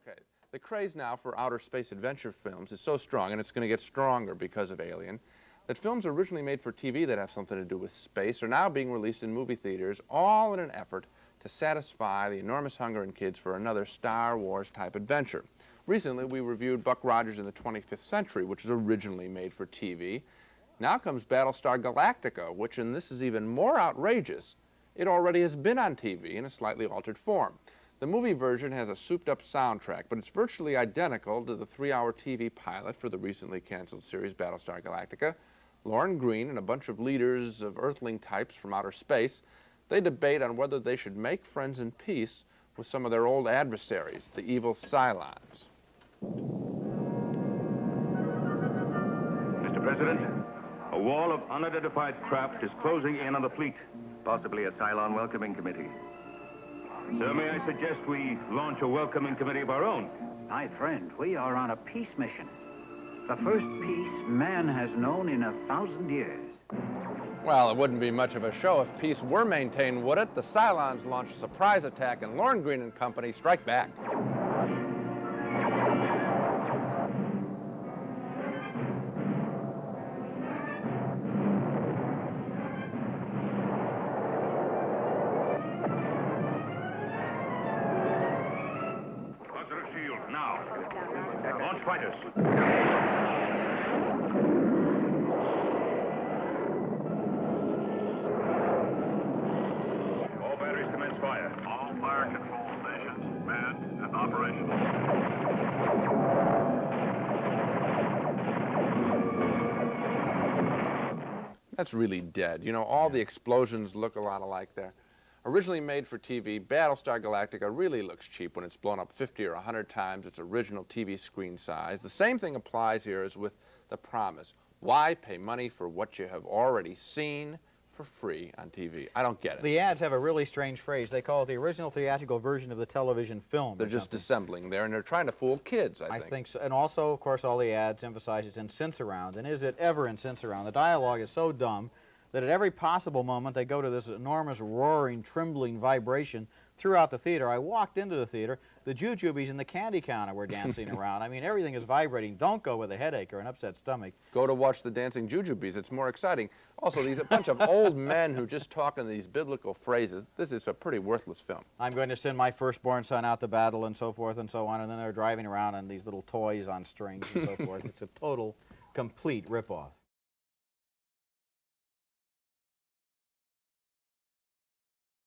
Okay, the craze now for outer space adventure films is so strong, and it's going to get stronger because of Alien, that films originally made for TV that have something to do with space are now being released in movie theaters, all in an effort to satisfy the enormous hunger in kids for another Star Wars type adventure. Recently, we reviewed Buck Rogers in the 25th Century, which was originally made for TV. Now comes Battlestar Galactica, which, and this is even more outrageous, it already has been on TV in a slightly altered form. The movie version has a souped-up soundtrack, but it's virtually identical to the 3-hour TV pilot for the recently canceled series Battlestar Galactica. Lauren Green and a bunch of leaders of Earthling types from outer space, they debate on whether they should make friends in peace with some of their old adversaries, the evil Cylons. Mr. President, a wall of unidentified craft is closing in on the fleet. Possibly a Cylon welcoming committee. Sir, may I suggest we launch a welcoming committee of our own? My friend, we are on a peace mission. The first peace man has known in 1,000 years. Well, it wouldn't be much of a show if peace were maintained, would it? The Cylons launch a surprise attack, and Lauren Green and company strike back. Now, launch fighters. All batteries commence fire. All fire control stations manned and operational. That's really dead. You know, all the explosions look a lot alike there. Originally made for TV, Battlestar Galactica really looks cheap when it's blown up 50 or 100 times its original TV screen size. The same thing applies here as with The Promise. Why pay money for what you have already seen for free on TV? I don't get it. The ads have a really strange phrase. They call it the original theatrical version of the television film. They're just dissembling there, and they're trying to fool kids, I think. I think so. And also, of course, all the ads emphasize it's in sense-around. And is it ever in sense-around? The dialogue is so dumb that at every possible moment they go to this enormous roaring, trembling vibration throughout the theater. I walked into the theater, the jujubes and the candy counter were dancing around. I mean, everything is vibrating. Don't go with a headache or an upset stomach. Go to watch the dancing jujubes. It's more exciting. Also, these a bunch of old men who just talk in these biblical phrases. This is a pretty worthless film. I'm going to send my firstborn son out to battle and so forth and so on, and then they're driving around on these little toys on strings and so forth. It's a total, complete ripoff.